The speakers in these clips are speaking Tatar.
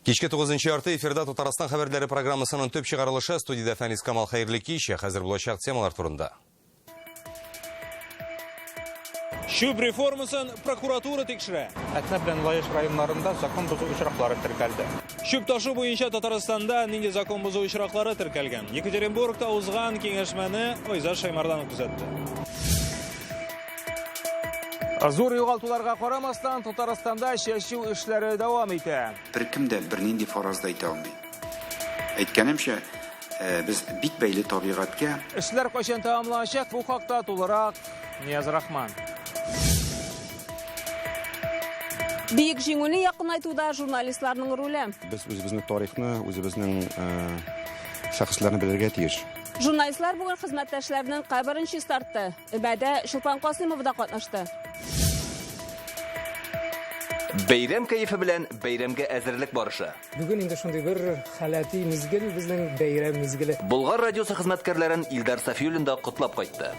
Кичке 9-нчы ярты эфирда Татарстан хәбәрләре программасының төп чыгарылышы студияда Фәнис Камал хәерле кич, хәзер булачак темалар турында. Шүп реформасын прокуратура тикшерә. Әтнә белән Лаеш районнарында закон бозу очраклары теркәлде. Шүп ташу буенча Татарстанда нинди закон бозу очраклары теркәлгән? Екатеринбургта узган киңәшмәне Айзат Шаймарданов күзәтте. Зур югалтуларга карамастан Татарстанда чәчү эшләре дәвам итә. Беркем дә бернинди фаразда әйтә алмый. Әйткәнемчә, без бик бәйле табигатькә. Эшләр кайчан тәмамланачак? Бу хакта тулырак Нияз Рахман. Бийик җиңүне якынайтуда журналистларның роле. Без үзебезнең тарихны, үзебезнең шәхесләрне белергә тиеш. Журналистлар бүген хезмәттәшләренең каберен чистартты. Үбәдә Шулпан Касыймов да катнашты. Бәйрәм кайфы белән бәйрәмгә әзерлек барышы. Бүген инде шундый бер халати мизгел безнең бәйрәм мизгеле. Болгар радиосы хезмәткәрләрен Илдар Сафиуллин да котлап кайтты.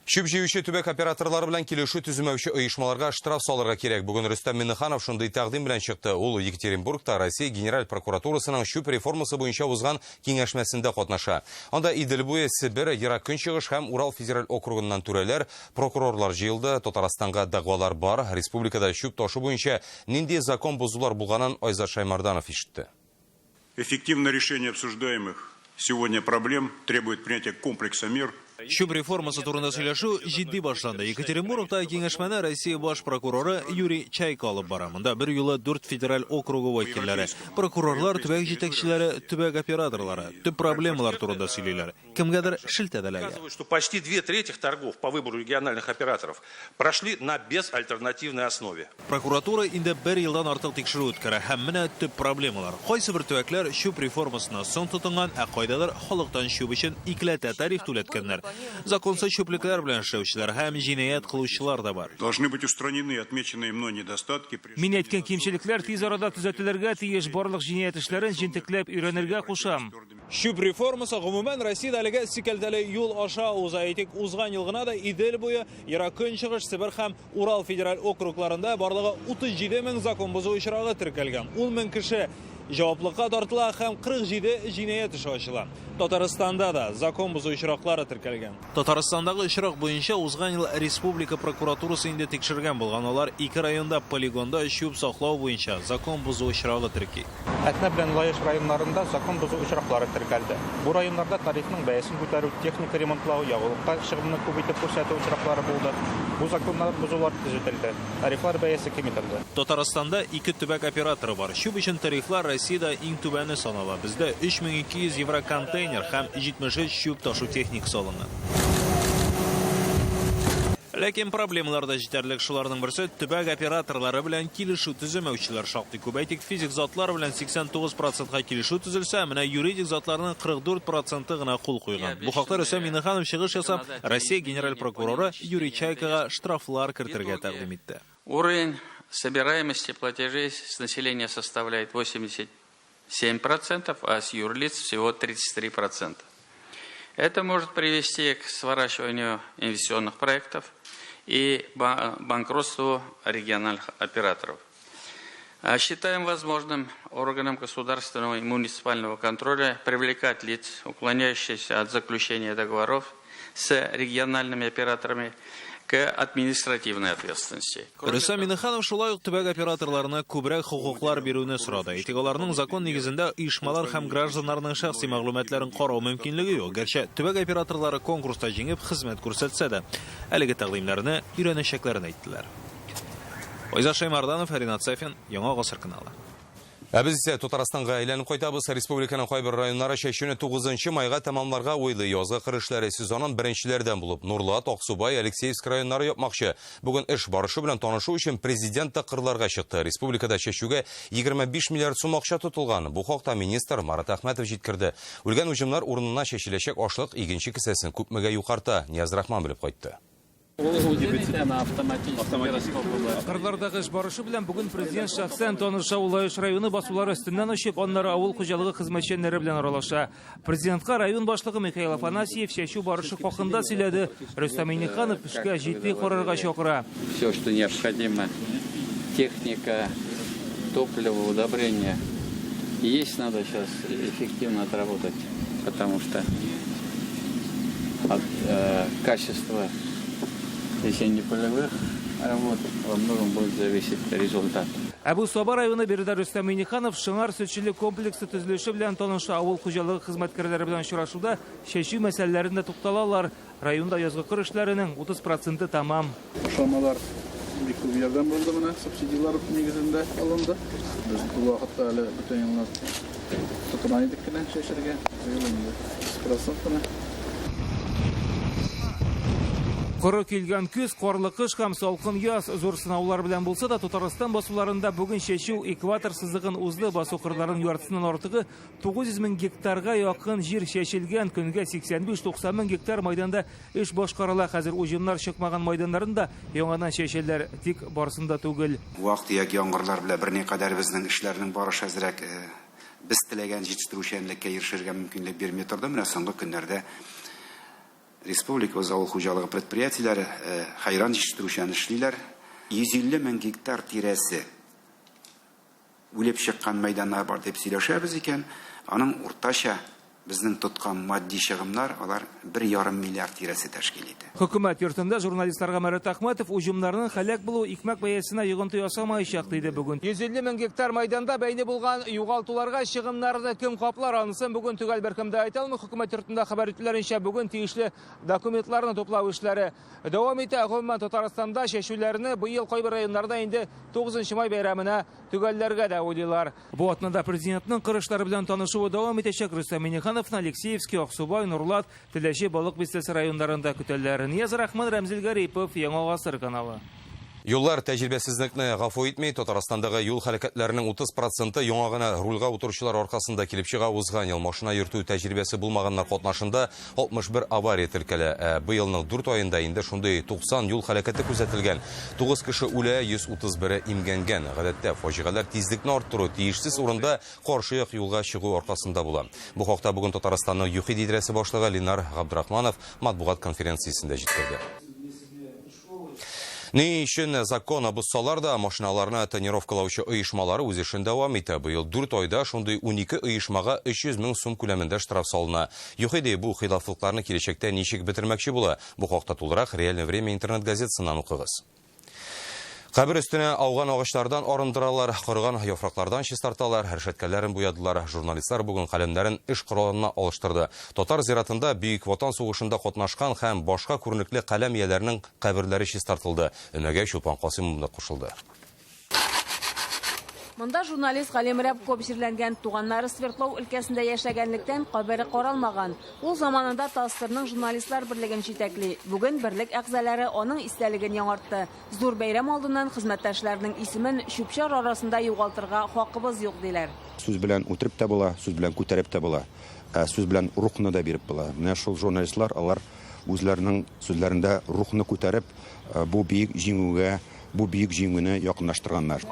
Шүп җыючы төбәк операторлары белән килешү төзүмәүче оешмаларга штраф салырга кирәк. Бүген Рөстәм Миннеханов шундый тәкъдим белән чыкты. Ул Екатеринбургта Россия Генераль прокуратурасының шүп реформасы буенча узган киңәшмәсендә катнаша. Анда Идел буе, Себер, Ерак Көнчыгыш һәм Урал федераль округыннан түрәләр, прокурорлар җыелды. Татарстанга дәгъвалар бар. Республикада шүп ташу буенча нинди закон бозулар булганын Айзат Шаймарданов ишетте. Эффективное решение обсуждаемых сегодня проблем требует принятия комплекса мер. Шүп реформасы турында сөйләшү җитди башланды. Екатеринбургта киңәшмәне Россия баш прокуроры Юрий Чайка алып бара. Монда бер юлы 4 федераль округы вәкилләре, прокурорлар, төбәк җитәкчеләре, төбәк операторлары төп проблемалар турында сөйлиләр. Кемгәдер шелтәдәләр. Что почти 2/3 торгов по выбору региональных операторов прошли на безальтернативной основе. Прокуратура инде 1 елдан артык тикшерү үткәрә һәм менә төп проблемалар. Кайсы бер төбәкләр шүп реформасына соң тотынган, ә кайдалар халыктан шүп өчен икләтә тариф түләткәннәр. Законсыз шүплекләр белән эшләүчеләр һәм җинаять кылучылар да бар. Должны быть устранены отмеченные мной недостатки. Мин әйткән кимчелекләр тиз арада төзәтелергә тиеш, барлык җинаять эшләрен җентекләп өйрәнергә кушам. Шүп реформасы гомумән Россиядә әлегә сикәлтәле юл аша уза. Әйтик, узган ел гына да Идел буе, Ерак Көнчыгыш, Себер һәм Урал федераль округларында барлыгы 37 мең закон бозу очрагы теркәлгән. 10 мең кеше җаваплылыкка тартыла һәм 47 җинаять эше ачыла. Татарстанда да закон бозу очраклары теркәлгән. Татарстандагы очрак буенча узган ел республика прокуратурасы инде тикшергән булган. Алар 2 районда полигонда шүп саклау буенча закон бозу очрагы терки. Әтнә белән Лаеш районнарында закон бозу очраклары теркәлде. Бу районнарда тарифның бәясен күтәрү, техника ремонтлау, ягулыкка чыгымны күбәйтеп күрсәтү очраклары булды. Бу законнар бозулар төзәтелде. Тарифлар бәясе киметелде. Татарстанда 2 төбәк операторы бар. Шүп өчен тарифлар Россиядә иң түбәне санала. Бездә 3200 евро контейнер һәм 73 шүп ташу техникасы алынган. Ләкин проблемаларда җитәрлек. Шуларның берсе төбәк операторлары белән килешү төземәүчеләр шактый күп. Әйтик, физик затлар белән 89%га килешү төзелсә, менә юридик затларның 44% гына кул куйган. Бу хакта Рөстәм Миннеханов чыгыш ясап, Россия генераль прокуроры Юрий Чайкага штрафлар кертергә тәкъдим итте. Уровень собираемости платежей с населения составляет 87%, а с юрлиц всего 33%. Это может привести к сворачиванию инвестиционных проектов и банкротству региональных операторов. Считаем возможным органам государственного и муниципального контроля привлекать лиц, уклоняющихся от заключения договоров с региональными операторами, к административной ответственности. Рөстәм Миннеханов шулай ук төбәк операторларына күбрәк хукуклар бирүне сорады. Әйтик, аларның закон нигезендә оешмалар һәм гражданнарның шәхси мәгълүматларын карау мөмкинлеге юк. Гәрчә төбәк операторлары конкурста җиңеп хезмәт күрсәтсә дә, әлеге тәкъдимнәрне өйрәнәчәкләрен әйттеләр. Айзат Шаймарданов, Ринат Сафин, Яңа Гасыр каналы. Без исә Татарстанга әйләнеп кайтабыз. Республиканың кайбер районнары чәчүне 9 майга тәмамларга уйлый. Язгы кыр эшләре сезонын беренчеләрдән булып, Нурлат, Аксубай, Алексеевск районнары япмакчы. Бүген эш барышы белән танышу өчен президент та кырларга чыкты. Республикада чәчүгә 25 миллиард сум акча тотылган. Бу хакта министр Марат Әхмәтов җиткерде. Үлгән уҗымнар урынына чәчеләчәк ашлык игенче кесәсен күпмегә юкарта. Нияз Рахман белеп кайтты. Кырлардагы эш барышы белән бүген президент шәхсән таныша. Лаеш районы басулары өстеннән очып, аннары авыл хуҗалыгы хезмәтчәннәре белән аралаша. Президентка район башлыгы Михаил Афанасьев чәчү барышы хакында сөйләде. Рөстәм Миннеханов эшкә җитди карарга чакыра. Все, что необходимо техника, топливо, удобрения. Есть, надо сейчас эффективно отработать, потому что от качества весенне-полевых работ во многом будет зависеть результат. Әбу Саба районы Бердар Рөстәм Миниханов шыңар сөтчілік комплексы төзелеші белән таныша авыл хуҗалыгы хезмәткәрләре белән очрашуда шәчү мәсьәләләрендә тукталалар. Районда язгы кыр эшләренең 30% тамам. Шамалар бик күп ярдәм булды менә, субсидиялар нигезендә алынды. Без бу вакытта әле бүтән еллар тотына идек кенә шәчәргә. 30% кенә. Коры килгән көз, карлы кыш һәм салкын яз зур сынаулар белән булса да, Татарстан басуларында бүгін шәчү экватор сызыгын узды. Басу кырларын яртысыннан артыгы 900 мең гектарга якын җир шәчелгән. Көнгә 85-90 мең гектар майданда эш башкарыла. Хәзер уҗымнар чыкмаган майданнарында яңадан шәчеләр, тик барысында түгел. Вакыт яки яңгырлар белән берникадәр безнең эшләрнең барыш әзрәк без теләгән җитештерүчәнлеккә ирешергә мөмкинлек бирми торды. Менә соңгы көннәрдә Республика авыл хуҗалыгы предприятиеләре хайран җитештерүчән эшлиләр. 150 мең гектар тирәсе үлеп чыккан мәйданнар бар дип сөйләшәбез икән. Аның уртача безнең тоткан матди чыгымнар алар 1,5 миллиард тирәсе тәшкил итә. Хөкүмәт йортында журналистларга Марат Ахматов уҗымнарның һәлак булу икмәк бәясенә йогынты ясамаячак диде бүген. 150 мең гектар майданда бәйне булган югалтуларга чыгымнарны кем каплар анысын бүген түгел беркемдә әйтә алмый. Хөкүмәт йортында хәбәр ителүләренчә бүген тиешле документларны туплау эшләре дәвам итә. Гомумән Татарстанда шәчүләрне быел кайбер районнарда инде 9 май бәйрәменә төгәлләргә дә уйлыйлар. Бу атнада президентның кырышлары белән танышуы дәвам итәчәк. Рөстәм Минихановны Алексеевский, Аксубай, Нурлат, Теләче, Балык бистәсе районнарында көтәләр. Нияз Рахман, Рәмзил Гарипов, Яңа Гасыр каналы. Юллар тәҗрибәсезлекне гафу итмей, Татарстандагы юл хәрәкәтләренең 30% яңа гына рульга утыручылар аркасында килеп чыга. Узган ел машина йөртү тәҗрибәсе булмаганнар катнашында 61 авария теркәлә. Быелның 4 аенда инде шундый 90 юл хәрәкәте күзәтелгән. 9 кеше үлә, 131 имгәнгән. Гадәттә фаҗигалар тизлекне арттыру, тиешсез урында каршы як юлга чыгу аркасында була. Бу хакта бүген Татарстанның ЮХИД идарәсе башлыгы Ленар Габдрахманов матбугат конференциясендә җиткерде. Ни өчен закон бозсалар да машиналарны тонировкалаучы оешмалары үз эшен дәвам итә. Быел 4 айда шундый 12 оешмага 300 мең сум күләмендә штраф салына. ЮХИД бу хилафлыкларны киләчәктә ничек бетермәкче була? Бу хакта тулырак Реальное время интернет газетасыннан укыгыз. Кабер өстенә ауган агачлардан арындыралар, кырган яфраклардан чистарталар, хәршәткәләрен буядылар. Журналистлар бүген каләмнәрен эш коралына алыштырды. Татар зиратында Бөек Ватан сугышында катнашкан һәм башка күренекле каләм ияләренең каберләре чистартылды. Өмәгә Чулпан Касыймов да кушылды. Монда журналист Галим Рәпков җирләнгән, туганнары Свердлов өлкәсендә яшәгәнлектән кабере каралмаган. Ул заманында Тастырның журналистлар берлеген җитәкли. Бүген берлек әгъзалары аның истәлеген яңартты. Зур бәйрәм алдыннан хезмәттәшләрнең исемен чүпчәр арасында югалтырга хакыбыз юк диләр. Сүз белән үтереп тә була, сүз белән күтәреп тә була. Сүз белән рухны да биреп була. Менә шул журналистлар алар үзләренең сүзләрендә рухны күтәреп, бу бөек җиңүгә, бу бөек җиңүне якынлаштырганнар.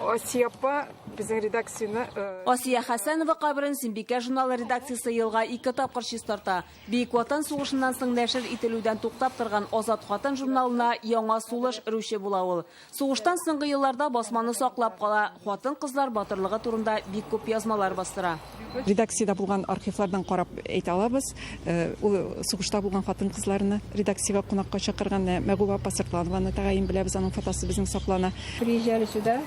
Асия Хәсәнова каберен Синбикә журналы редакциясе елга 2 тапкыр чистарта. Бөек Ватан сугышыннан соң нәшер ителүдән туктап торган Азат Хатын журналына яңа сулыш өрүче була ул. Сугыштан соңгы елларда басманы саклап кала, хатын-кызлар батырлыгы турында бик күп язмалар бастыра. Редакциядә булган архивлардан карап әйтә алабыз. Ул сугышта булган хатын-кызларны редакциягә кунакка чакырган Мәгуба Пасыртланованы тәгаен беләбез, аның фотосы безнең саклана. Приезжали сюда.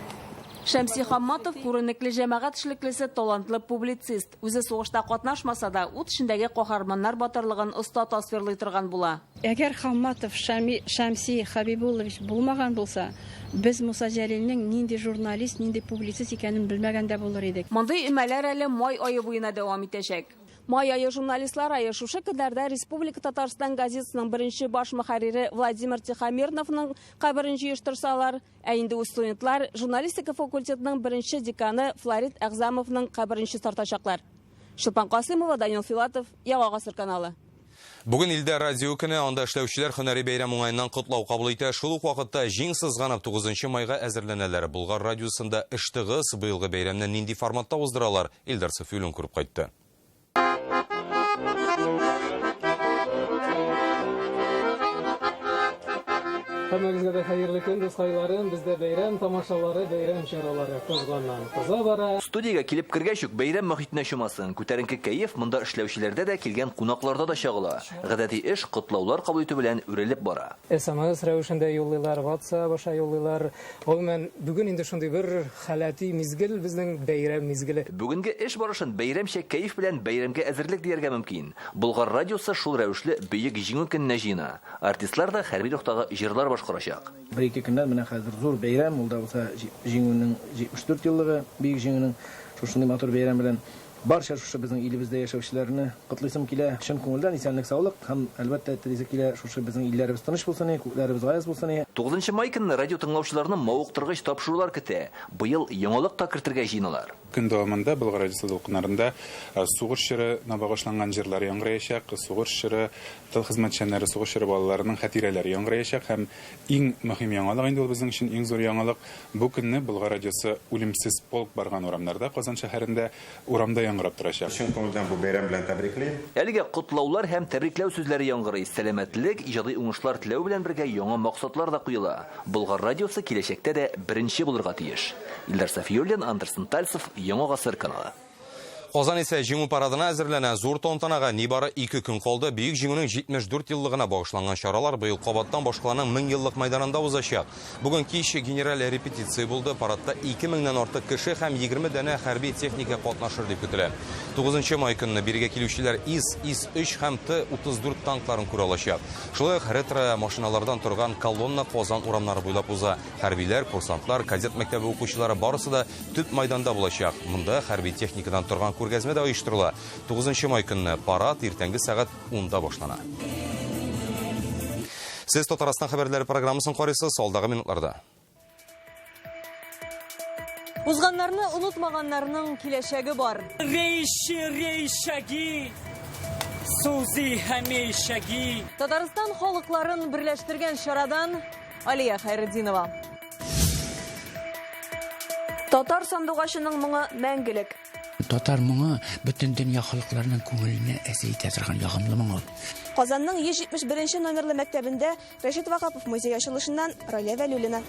Шәмси Хамматов күренекле җәмәгать эшлеклесе, талантлы публицист. Үзе сугышта катнашмаса да, ут эчендәге каһарманнар батырлыгын оста тасвирлый торган була. Әгәр Хамматов, Шәмси Хабибуллович булмаган булса, без Муса Җәлилнең нинди журналист, нинди публицист икәнен белмәгәндә булыр идек. Мондый өмәләр әле май ае буена дәвам итәчәк. Май ае журналистлар ае шушы көннәрдә Республика Татарстан газетасының беренче баш мөхәррире Владимир Тихомирновның каберен җыештырсалар, ә инде студентлар журналистика факультетының беренче деканы Флорид Әгъзамовның каберен чистартачаклар. Чулпан Касыймова, Данил Филатов, Яңа Гасыр каналы. Бүген илдә радио көне, анда эшләүчеләр һөнәри бәйрәм уңайыннан котлау кабул итә. Шул ук вакытта җиң сызганып 9 майга әзерләнәләр. Булгар радиосында эштыгыз быелгы бәйрәмне нинди форматта уздыралар? Илдар Сафиуллин күреп кайтты. Һәммәгезгә дә хәерле көн, дусларым. Бездә бәйрәм тамашалары, бәйрәм чаралары кызганнан-кыза бара. Студиягә килеп кергәч үк бәйрәм мөхитенә чумасын. Күтәренке кәеф монда эшләүчеләрдә дә килгән кунакларда да чагыла. Гадәти эш котлаулар кабул итү белән үрелеп бара. SMS рәвешендә юллыйлар, WhatsApp аша юллыйлар. Гомумән бүген инде шундый бер халати мизгел, безнең бәйрәм мизгеле. Бүгенге эш барышын бәйрәмчә кәеф белән бәйрәмгә әзерлек дияргә мөмкин. Болгар радиосы шул рәвешле бөек җиңү көненә җыена. Артистлар да хәрби рухтагы җырлар башкарачак. Бер-ике көннән менә хәзер зур бәйрәм, ул да булса җиңүнең 74 еллыгы, бөек җиңүнең шушындый матур бәйрәм белән барча шушы безнең илебездә яшәүчеләрне котлыйсым килә. Чын күңелдән исәнлек, саулык һәм әлбәттә телисе килә шушы безнең илләребез тыныч булсын, күкләребез гаяз булсын. 9 май көнне радио тыңлаучыларны мавыктыргыч тапшырулар көтә. Быел яңалык та кертергә җыеналар. Көн дәвамында Болгар радиосы дулкыннарында сугыш чоры багышланган җырлар яңгыраячак, сугыш чоры, тыл хезмәтчәннәре, сугыш чоры балаларының хатирәләре яңгыраячак һәм иң мөһим яңалык инде ул безнең өчен иң зур яңалык. Бу көнне Болгар радиосы үлемсез полк барган урамнарда, Казан шәһәрендә урамда яңгырап торачак. Чын күңелдән бу бәйрәм белән тәбриклим. Әлегә котлаулар һәм тәбрикләү сүзләре яңгырый. Сәламәтлек, иҗади уңышлар теләү белән бергә яңа максатлар да куела. Болгар радиосы киләчәктә дә беренче булырга тиеш. Илдар Сафиуллин, Андерсон Тальцев, Яңа гасыр каналы. Казан исә җиңү парадына әзерләнә. Зур тантанага нибары 2 көн калды. Бөек җиңүнең 74 еллыгына багышланган чаралар быел Кабаттан башкаланың 1000 еллык майданында узачак. Бүген кич генераль репетиция булды. Парадта 2000ннән артык кеше һәм 20 дәнә хәрби техника катнашыр дип көтелә. 9 май көнне биргә килүчеләр ИС-3 һәм Т-34 танкларын күрә алачак. Шулай ук ретро машиналардан торган колонна Казан урамнары буйлап уза. Хәрбиләр, курсантлар, кадет мәктәбе укучылары барысы да төп майданда булачак. Монда хәрби техникадан торган күргәзмә дә оештырыла. 9 май көнне парад иртәнге сәгать 10-да башлана. Сез Татарстан хәбәрләре программасын карыйсыз, алдагы минутларда. Узганнарны унутмаганнарның киләчәге бар. Рейшаги, Сузи һәмешаги. Татарстан халыкларын берләштергән чарадан Алия Хайретдинова. Татар сандугашының моңы мәңгелек. Татар моңы бөтен дөнья халыкларының күңеленә әсәр итә торган ягымлы моң. Казанның 171 номерлы мәктәбендә Рәшит Вакапов музей ачылышыннан Ралия Вәлүлина.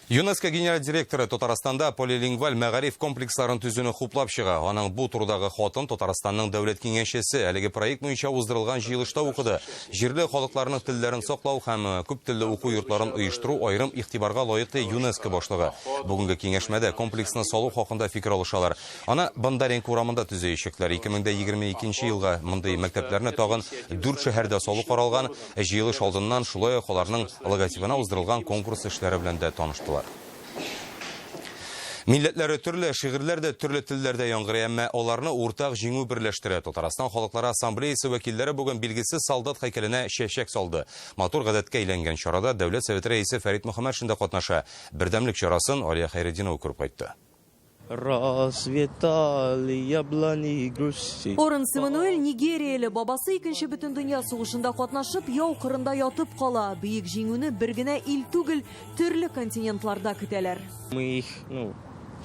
ЮНЕСКО генераль директоры Татарстанда полилингваль мәгариф комплексларын төзүне хуплап чыга. Аның бу турдагы хатын Татарстанның дәүләт киңәшчесе әлеге проект буенча уздырылган җыелышта укыды. Җирле халыкларның телләрен саклау һәм күп телле уку йортларын оештыру аерым игътибарга лаеклы ЮНЕСКО башлыгы. Бүгенге киңәшмәдә комплексны салу хакында фикер алышалар. Аны Бандаренко урамында төзәячәкләр. 2022 елга мондый мәктәпләрне тагын 4 шәһәрдә салу каралган. Җыелыш алдыннан шулай ук аларның логотипына уздырылган конкурс эшләре белән дә таныштылар. Милләтләре төрле, шигырьләр дә төрле телләрдә яңгырый, әмма аларны уртак җиңү берләштерә. Татарстан халыклары ассамблеясы вәкилләре бүген билгесез солдат һәйкәленә чәчәк салды. Матур гадәткә әйләнгән чарада Дәүләт Советы рәисе Фәрит Мөхәммәтшин дә катнаша. Бердәмлек чарасын Алия Хайретдинова күреп кайтты. Орын Симонуэль Нигерияле бабасы 2нче бөтен дөнья сугышында катнашып, яу кырында ятып кала. Бөек җиңүне бер генә ил түгел, төрле континентларда көтәләр. Мы их,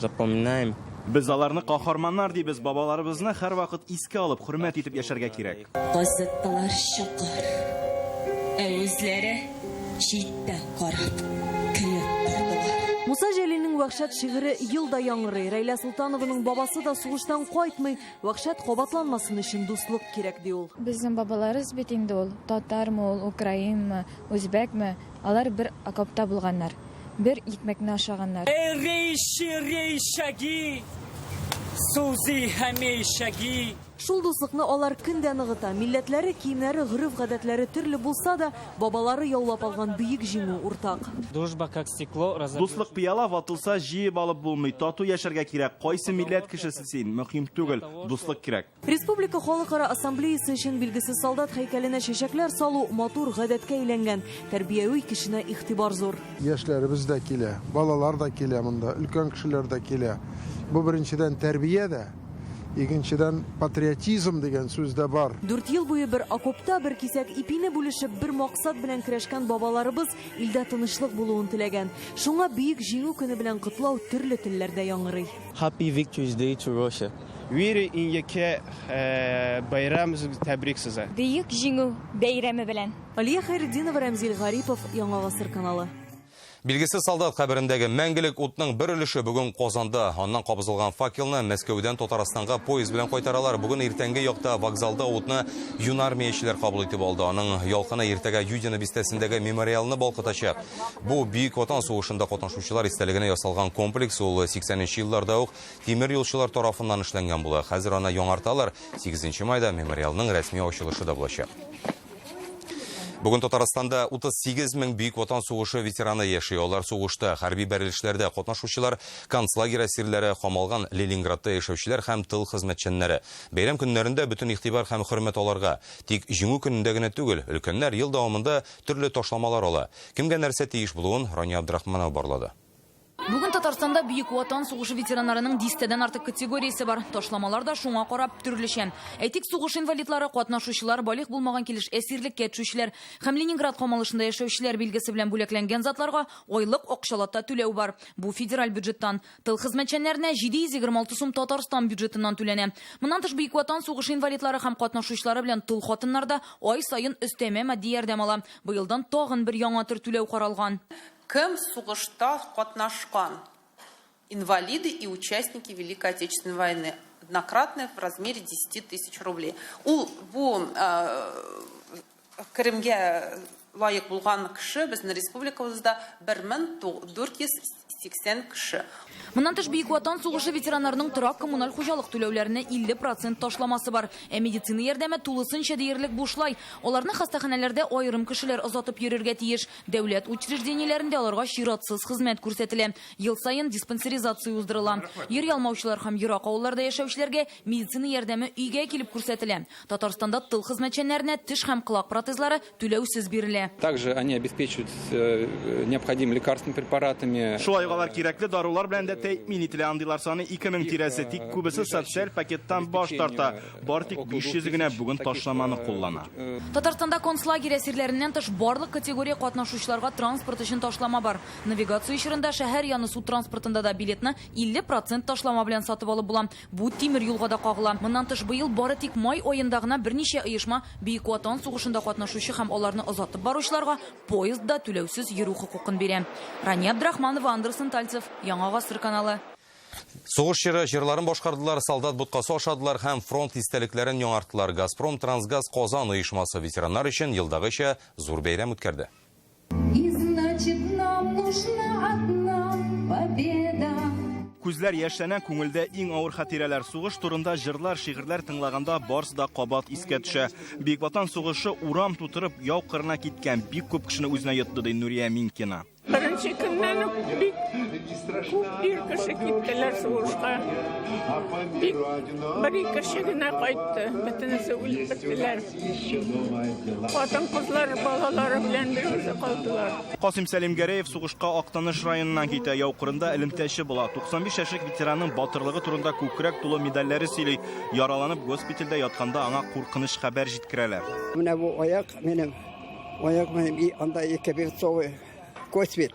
запоминаем. Без аларны каһарманнар дибез, бабаларыбызны һәр вакыт искә алып, хөрмәт итеп яшәргә кирәк. Газетталар чакыр. Үзләре читтә карап көлеп тордылар. Муса Җәлилнең Вахшат шигыре елда яңгырый. Рәйлә Солтанованың бабасы да сугыштан кайтмый. Вахшат кабатланмасын өчен дуслык кирәк ди ул. Безнең бабаларыбыз бит инде ул, татармы ул, украинмы, үзбәкме, алар бер окопта булганнар. Бер икмәкне ашаганнар. Рейшаги, Сузи һәмешаги. Шул дуслыкны алар көндә ныгыта. Милләтләре, киемнәре, гырыф-гадәтләре төрле булса да, бабалары яулап алган бөек җиңү уртак. Дружба как стекло, дуслык пыяла ватылса җыеп алып булмый. Тату яшәргә кирәк. Кайсы милләт кешесе син? Мөһим түгел. Дуслык кирәк. Республика халыкара ассамблеясы өчен билгесез солдат һәйкәленә чәчәкләр салу матур гадәткә әйләнгән. Тәрбияви кешенә игътибар зур. Яшьләребез дә килә, балалар да килә монда, өлкән кешеләр дә килә. Бу беренчедән тәрбия дә, икенчедән патриотизм дигән сүз дә бар. 4 ел буе бер окопта, бер кисәк ипине бүлешеп, бер максат белән көрәшкән бабаларыбыз илдә тынычлык булуын теләгән. Шуңа бөек җиңү көне белән котлау төрле телләрдә яңгырый. Happy Victory Day to Russia. Вири иньяке байрам тәбрик сізі. Бүйік жеңу бәйрәме белән. Алия Хайретдинова, Рамзил Гарипов, Яңа Гасыр каналы. Билгесіз солдат қабіріндегі мәңгілік утның бір үліші бүгін Қозанда. Оннан қабызылған факелны Мәскеуден Татарстанға поезд белән қайтаралар. Бүгін ертеңгі яқта вокзалда утны юн армиячилар кабул итеп алды. Аның ялқыны ертеге Юдина бистәсендәге мемориалны балкытачак. Бу Бүйік Ватан сугышында катнашучылар истәлегенә ясалган комплекс ул 80нче елларда ук тимер юлчылар тарафыннан эшләнгән була. Хәзер аны яңарталар. 8 майда мемориалның рәсми ачылышы да булачак. Бүгін Татарстанда 38 мең Бүйік Ватан сугышы ветераны яши. Олар сугышта хәрби бәрелешләрдә катнашучылар, концлагерь әсирләре, камалган Ленинградта яшәүчеләр һәм тыл хезмәтчәннәре. Бәйрәм көннәрендә бөтен игътибар һәм хөрмәт аларга. Тик җиңү көнендә генә түгел, өлкәннәр ел дәвамында төрле ташламалар ала. Кемгә нәрсә тиеш булуын Рания Абдрахманова барлады. Бүгін Татарстанда Бүйік Ватан сугышы ветераннарының 10-дән артык категориясы бар. Ташламалар да шуңа карап төрлечән. Әйтик, сугыш инвалидлары, катнашучылар, балих булмаган килеш әсирлеккә төшүчеләр һәм Ленинград камалышында яшәүчеләр билгесе белән бүләкләнгән затларга айлык акчалата түләү бар. Бу федераль бюджеттан. Тыл хезмәтчәннәренә 726 сум Татарстан бюджетыннан түләнә. Моннан тыш Бүйік Ватан сугышы инвалидлары һәм катнашучылары белән тыл хатыннарда ай сайын өстәмә матди ярдәм ала. Быелдан тагын бер яңа төр түләү каралган. Кем сугышта катнашкан? Инвалиды и участники Великой Отечественной войны. Однократно в размере 10 тысяч рублей. Бу Кремге лайык булган кеше безнең республикабызда 1480 кеше. Моннан тыш Бүйік Ватан сугышы ветераннарының торак коммуналь хуҗалык түләүләренә 50% ташламасы бар. Медицина ярдәме тулысынча диярлек бушлай. Аларны хастаханәләрдә аерым кешеләр озатып йөрергә тиеш. Дәүләт учреждениеләрендә аларга чиратсыз хезмәт күрсәтелә. Ел сайын диспансеризация уздырыла. Йөр ялмаучылар һәм ерак авылларда яшәүчеләргә медицина ярдәме өйгә килеп күрсәтелә. Татарстанда тыл хезмәтчәннәренә теш һәм колак протезлары түләүсез бирелә. Также они обеспечивают необходимыми лекарственными препаратами. Шулайгалар кирәкле дарулар белән дә тәэмин ителә, андыйлар саны 2000 тирәсе, тик күбесе социаль пакеттан баш тарта. Бар тик 500 генә бүген ташламаны куллана. Татарстанда концлагерь әсирләреннән тыш барлык категория катнашучыларга транспорт өчен ташлама бар. Навигация ишарында шәһәр яны су транспортында да билетны 50% ташлама белән сатып алып була. Бу тимер юлга да кагыла. Моннан тыш быел бары тик май аенда гына берничә оешма Бүйік Ватан сугышында катнашучы һәм аларны озатып баручыларга поездда түләүсез йөрү хукукын бирә. Рания Абдрахманова, Андерсон Тальцев, Яңа Гасыр каналы. Сугыш җырларын башкардылар, солдат будкасы ашадылар һәм фронт истәлекләрен яңартылар. Газпром Трансгаз Казан оешмасы ветераннар өчен елдагыча зур бәйрәм үткәрде. Күзләр яшьләнә, күңелдә иң авыр хатирәләр. Сугыш турында җырлар, шигырьләр тыңлаганда барысы да кабат искә төшә. Бүйік Ватан сугышы урам тутырып, яу кырына киткән бик күп кешене үзенә йотты, ди Нурия Минкина. Беренче көннән үк бик күп кеше киттеләр сугышка. Бер кеше генә кайтты, бөтенесе үлеп беттеләр. Хатын-кызлар, балалары белән берүзе калдылар. Касым Сәлимгәрәев сугышка Актаныш районыннан китә. Яу кырында элемтәче була. 95 яшьлек ветеранның батырлыгы турында күкрәк тулы медальләре сөйли. Яраланып госпитальдә ятканда аңа куркыныч хәбәр җиткерәләр. Менә бу аяк минем анда екебецовый косвет.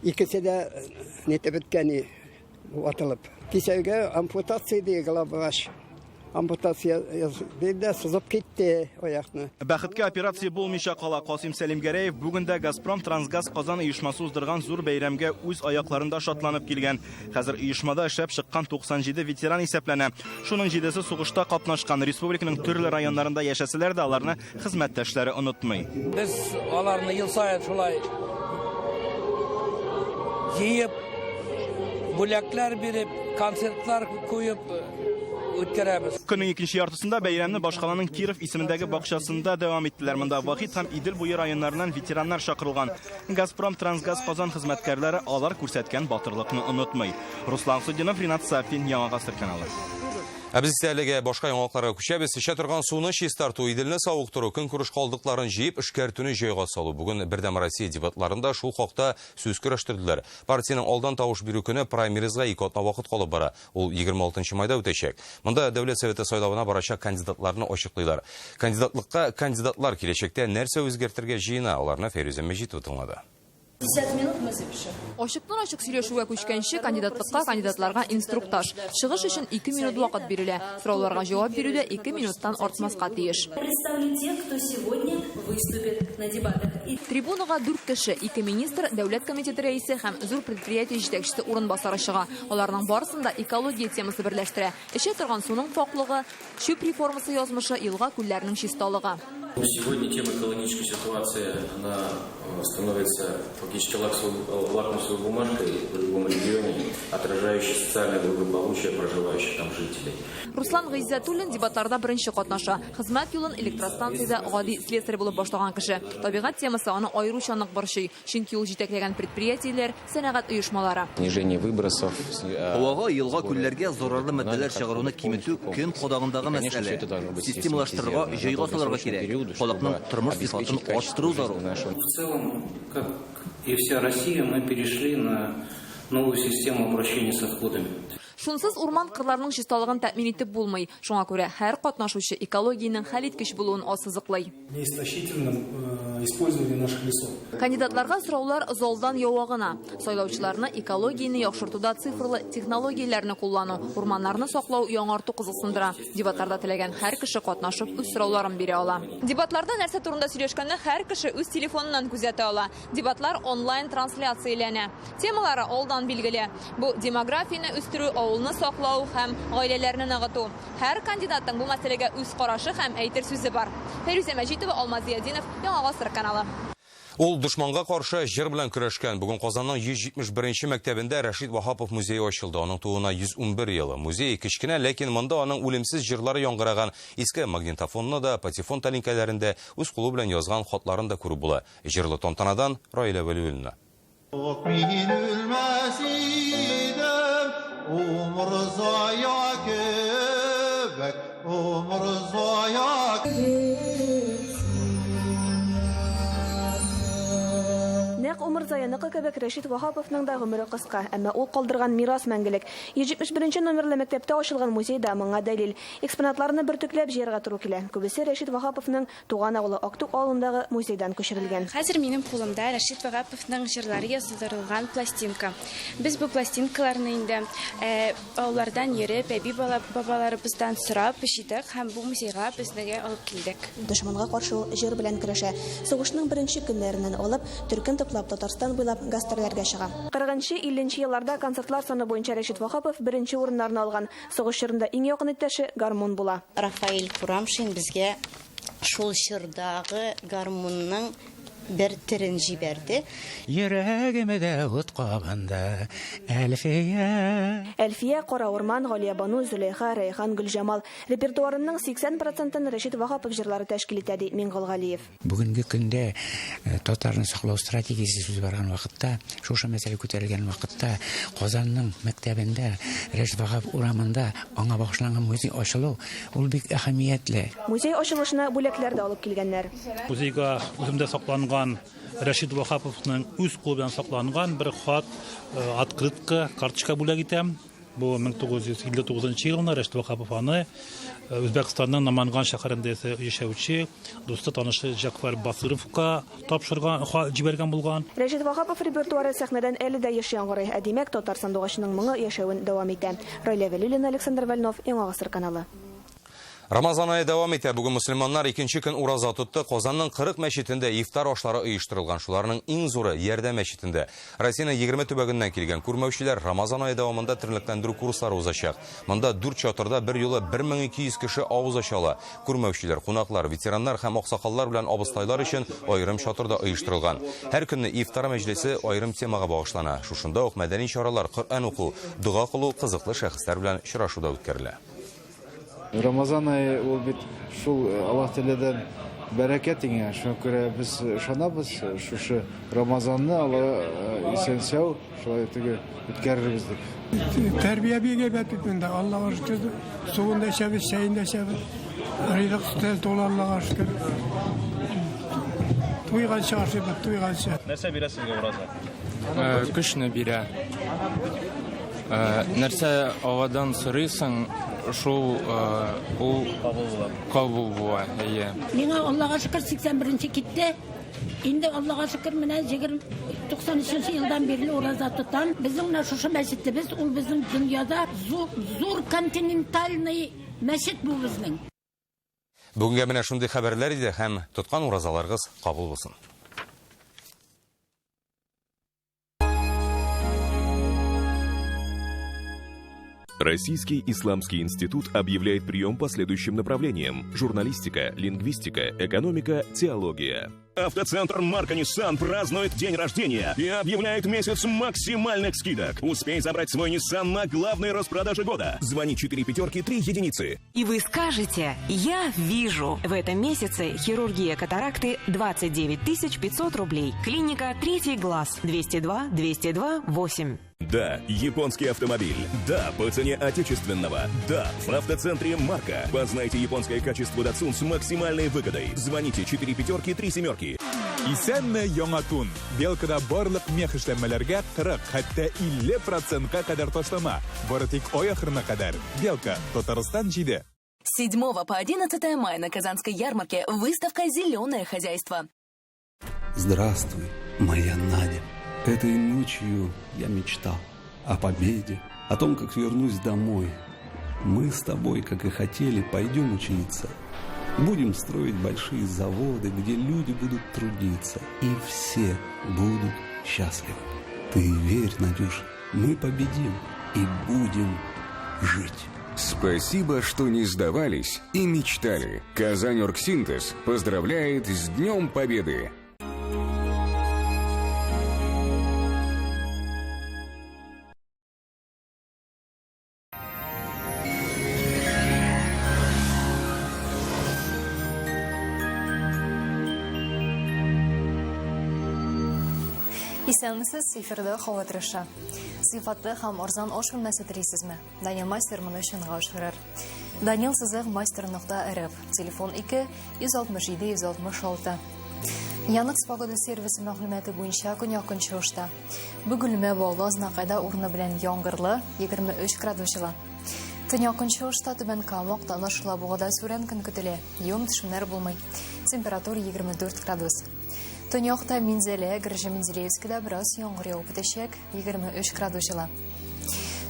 Икесе дә нетеп беткәни атылып. Кисәгә ампутация дигән баш. Ампутация диде сызып китте аякны. Бәхеткә операция булмыйча кала. Касым Сәлимгәрәев бүген дә Газпром Трансгаз Казан оешмасы уздырган зур бәйрәмгә үз аякларында шатланып килгән. Хәзер оешмада эшләп чыккан 97 ветеран исәпләнә. Шуның 7-се сугышта катнашкан. Республиканың төрле районнарында яшәсәләр дә аларны хезмәттәшләре онытмый. Без аларны ел саен шулай җыеп, бүләкләр биреп, концертлар куеп үткәрәбез. Көннең икенче яртысында бәйрәмне башкаланың Киров исемендәге бакчасында дәвам иттеләр. Монда Вахит һәм Идел буе районнарыннан ветераннар чакырылган. Газпром Трансгаз Казан хезмәткәрләре алар күрсәткән батырлыкны онытмый. Руслан Судинов, Ринат Сафин, Яңа Гасыр каналы. Без әлегә башка яңалыкларга күчәбез. Эчә торган суны чистарту, Иделне сауыктыру, көнкүреш калдыкларын җыеп эшкәртүне җайга салу. Бүген Бердәм Россия дебатларында шул хакта сүз көрәштерделәр. Партиянең алдан тавыш бирү көне праймеризга 2 атна вакыт калып бара. Ул 26 майда үтәчәк. Монда Дәүләт Советы сайлауына барачак кандидатларны ачыклыйлар. Кандидатлыкка кандидатлар киләчәктә нәрсә үзгәртергә җыена, аларны Фәрүзә Мәҗитова тыңлады. 50 минут мы запишем. Ачыктан-ачык сөйләшүгә күчкәнче кандидатлыкка кандидатларга инструктаж. Чыгыш өчен 2 минут вакыт бирелә. Сорауларга җавап бирүдә 2 минуттан артмаска тиеш. Трибунага 4 кеше, 2 министр, дәүләт комитеты рәисе һәм зур предприятие җитәкчесе урынбасары чыга. Аларның барысында экология темасы берләштерә. Эчә торган суның паклыгы, чүп реформасы язмышы, елга күлләрнең чисталыгы. Сегодня тема экологической ситуации, она становится фактически лакмусовой бумажкой в любом регионе, отражающей социальное благополучие проживающих там жителей. Руслан Гыйззәтуллин дебатларда беренче катнаша. Хезмәт юлын электростанциядә гади слесарь булып башлаган кеше. Табигать темасы аны аеруча нык борчый. Чөнки ул җитәкләгән предприятиеләр, сәнәгать оешмалары. Снижение выбросов. Һавага, елга, күлләргә зарарлы матдәләр чыгаруны киметү көн кодагындагы мәсьәлә. Системалаштырырга, җайга салырга кирәк. Халыкның тормыш сыйфатын арттыру зарур. В целом, как и вся Россия, мы перешли на новую систему обращения с отходами. Шунсыз урман кырларының чисталыгын тәэмин итеп булмый. Шуңа күрә һәр катнашучы экологиянең хәлиткеч булуын ассызыклый. Неистощительным использованием наших лесов. Кандидатларга сораулар залдан явагына. Сайлаучыларны экологияны яхшыртуда цифрлы технологияләрне куллану, урманнарны саклау, яңарту кызыксындыра. Дебатларда теләгән һәр кеше катнашып үз сорауларын бирә ала. Дебатларда нәрсә турында сөйләшкәнне һәр кеше үз телефоныннан күзәтә ала. Дебатлар онлайн трансляцияләнә. Темалары алдан билгеле. Бу демографияны үстерү, авылны саклау һәм гаиләләрне ныгыту. Һәр кандидаттың бу мәсьәләгә үз карашы һәм әйтер сүзе бар. Фәрүзә Мәҗитова, Алмаз Зиядинов, Яңа Гасыр каналы. Ул дошманга каршы җир белән көрәшкән. Бүген Казанның 171 мәктәбендә Рәшит Вахапов музее ачылды. Аның тууына 111 елы. Музей кечкенә, ләкин монда аның үлемсез җырлары яңгыраган иске магнитофонны да, патефон тәлинкәләрендә үз кулы белән язган хатларын да күреп була. Җырлы тантанадан Раилә Вәлиуллина. Нәкъ Умар Заяныкы кебек Рәшит Вахаповның да гомере кыска, әмма ул калдырган мирас мәңгелек. 171 номерлы мәктәптә ачылган музейда моңа дәлил. Экспонатларны бертөкләп җыярга туры килә. Күбесе Рәшит Вахаповның туган авылы Актук авылындагы музейдан күчерелгән. Хәзер минем кулымда Рәшит Вахаповның җырлары язылдырылган пластинка. Без бу пластинкаларны инде авыллардан йөреп, әби бабаларыбыздан сорап ишетик һәм бу музейга безнегә алып килдек. Дошманга каршы ул җыр белән көрәшә. Сугышның беренче көннәреннән алып төркем Татарстан буйлап гастрольләргә чыга. 40-50 елларда концертлар саны буенча Рәшит Вахапов беренче урыннарны алган. Сугыш җырында иң якын иптәше гармун була. Рафаэль Курамшин безгә шул җырдагы гармунның бер терен җибәрде. Йөрәгемә дә ут кабында Әлфия. Әлфия, Кара Урман, Галия Бану, Зөләйха, Рәйхан, Гөлҗамал. Репертуарының 80%-ын Рәшит Вахапов җырлары тәшкил итә, ди Мингал Галиев. Бүгенге көндә татарны саклау стратегиясе сүз барган вакытта, шушы мәсьәлә күтәрелгән вакытта Казанның мәктәбендә Рәшит Вахапов урамында аңа багышланган музей ачылу ул бик әһәмиятле. Музей ачылышына бүләкләр дә алып килгәннәр. Музейга үземдә сакланган Рәшит Вахаповның үз кулы белән сакланган бер хат, открытка, карточка бүләк итәм. Бу 1959 елда Рәшит Вахапов аны Үзбәкстанның Наманган шәһәрендә яшәүче дусты танышы Жакфар Басыровка тапшырган, җибәргән булган. Рәшит Вахапов репертуары сәхнәдән әле дә еш яңгырый. Димәк, татар сандугачының моңы яшәвен дәвам итә. Раилә Вәлиуллина, Александр Вальнов, Яңа Гасыр каналы. Рамазан айы дәвам итә. Бүген мөселманнар икенче көн ураза тотты. Казанның 40 мәчетендә ифтар ашлары оештырылган. Шуларның иң зуры Ярдәм мәчетендә. Россиянең 20 төбәгеннән килгән күрмәүчеләр Рамазан айы дәвамында терлекләндерү курслары узачак. Монда 4 чатырда бер юлы 1200 кеше авыз ача. Күрмәүчеләр, кунаклар, ветераннар һәм аксакаллар белән абыстайлар өчен аерым чатырда оештырылган. Һәр көнне ифтар мәҗлесе аерым темага багышлана. Шушында ук мәдәни чаралар, Коръән уку, дуга кылу, кызыклы шәхесләр белән очрашуда үткәрелә. Рамазан айы ул бит шул Аллаһ Тәгаләдән бәрәкәт иңә. Шуңа күрә без ышанабыз, шушы Рамазанны Алла исән-сау шулай үткәрербез дип. Тәрбия бик әйбәт бит монда. Аллаһка шөкер. Суында эчәбез, чәйендә эчәбез. Ризык тел тола Аллаһка шөкер. Туйганча ашыйбыз, туйганча. Нәрсә бирә сезгә ураза? Көчне бирә. Нәрсә авадан сорыйсың, шул ул кабул була. Миңа Аллаһка шөкер 81-нче китте. Инде Аллаға шүкір менә 93 елдан бері ораза тұтам. Біздің шушы мәсҗидебез ул безнең дөньяда зур континентальный мәсҗид бу безнең. Бүгінге менә шундый хәбәрләр иде һәм тоткан уразаларыгыз кабул булсын. Российский исламский институт объявляет прием по следующим направлениям: журналистика, лингвистика, экономика, теология. Автоцентр Марка Nissan празднует день рождения и объявляет месяц максимальных скидок. Успей забрать свой Nissan на главной распродаже года. Звони 4 пятерки 3 единицы. И вы скажете: я вижу. В этом месяце хирургия катаракты 29 500 рублей. Клиника «Третий глаз» 202 202 8. Да, японский автомобиль. Да, по цене отечественного. Да, в автоцентре Марка. Познайте японское качество Datsun с максимальной выгодой. Звоните 4 пятерки 3 семерки. Исәнме яңа тун. Белкада барлык мех эшләнмәләргә 40, хәтта 50% кадәр ташлама. Бары тик ай ахырына кадәр. Белка, Татарстан 7. С 7 по 11 мая на Казанской ярмарке выставка «Зеленое хозяйство». Здравствуй, моя Надя. Этой ночью я мечтал о победе, о том, как вернусь домой. Мы с тобой, как и хотели, пойдем учиться. Будем строить большие заводы, где люди будут трудиться, и все будут счастливы. Ты верь, Надюш, мы победим и будем жить. Спасибо, что не сдавались и мечтали. Казань Оргсинтез поздравляет с Днем Победы! Исәнмесез, эфирда һава торышы. Сыйфатлы һәм арзан аш бүлмәсе телисезме? Данил Мастер моны шунга ашырыр. Данил сызык master.rf. Телефон 2 167 166. Янык погода сервисы мәгълүматы буенча көньяк чыгышта. Бөгелмә Волос Накайда урыны белән яңгырлы 23 градус җыла. Төньяк чыгышта Түбән Кама, Актаныш, Лабугада сүрән көн көтелә. Йом-төшемнәр булмый. Температура 24 градус. Төньякта Минзәлә, Гржа-Мензелеевскида бераз яңгыр явып үтәчәк, 23 градус җыла.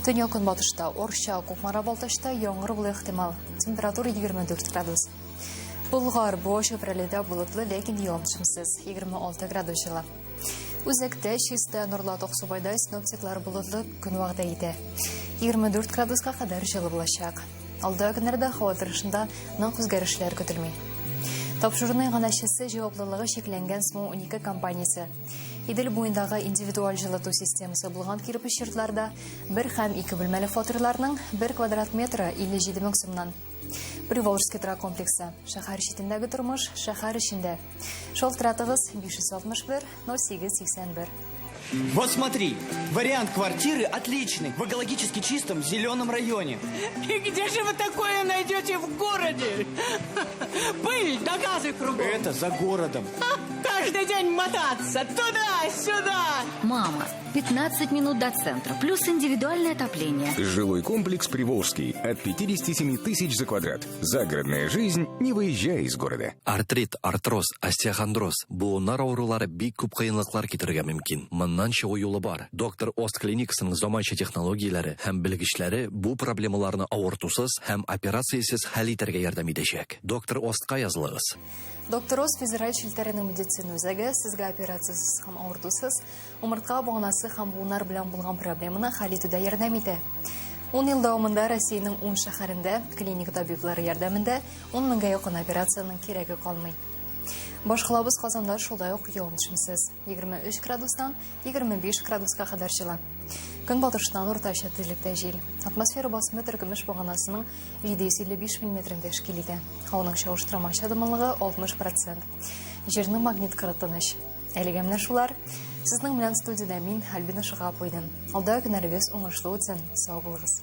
Төньяк көнбатышта Орча, Кукмара, Балтачта яңгыр булу ихтимал. Температура 24 градус. Болгар, Бош, Чүпрәледә болытлы, ләкин явым-төшемсез, 26 градус җыла. Үзәктә, Чиста, Нурлат, Аксубайда синоптиклар болытлы көн вәгъдә итә. 24 градуска кадәр җылы булачак. Алда көннәрдә һава торышында нык үзгәрешләр көтелми. Тапшыруның ганәчесе җаваплылыгы шикләнгән СМО-12 компаниясе. Идел буендагы индивидуаль җылыту системасы булган кирпеч йортларда 1 һәм 2 бүлмәле фатирларның 1 квадрат метры 57 мең сумнан. Приволжский трак комплексы. Шәһәр читендәге тормыш шәһәр içендә. Шалтыратыгыз 561 0881. Вот смотри, вариант квартиры отличный, в экологически чистом зеленом районе. И где же вы такое найдете в городе? Пыль да газы кругом. Это за городом. Каждый день мотаться туда-сюда. Мама, 15 минут до центра, плюс индивидуальное отопление. Жилой комплекс Приволжский от 57 тысяч за квадрат. Загородная жизнь, не выезжая из города. Артрит, артроз, остеохондроз. Буыннар аурулары бик күп кыйынлыклар китерергә мөмкин. Моннан чыгу юлы бар. Доктор Ост клиникасының заманча технологияләре һәм белгечләре бу проблемаларны авыртусыз һәм операциясез хәл итәргә ярдәм итәчәк. Доктор Остка язылыгыз. Доктор Ост федераль шелтәренең медицина үзәге сезгә операциясыз һәм авыртусыз умыртка баганасы һәм буыннар белән булган проблеманы хәл итүдә ярдәм итә. 10 ел дәвамында Россиянең 10 шәһәрендә клиник табиблары ярдәмендә 10 меңгә якын операциянең кирәге калмый. Башкалабыз Казанда шулай ук явым-төшемсез 23 градустан 25 градуска кадәр җыла. Көнбатыштан уртача тезлектә җил. Атмосфера басымы төркемеш баганасының 755 мм тәшкил итә. Һаваның чагыштырма чыдамлылыгы 60%. Җирнең магнит кырытыныч. Әлегә менә шулар. Сезнең белән студиядә мин Альбина Шыгапова идем. Алда көннәрегез уңышлы үтсен. Сау булыгыз.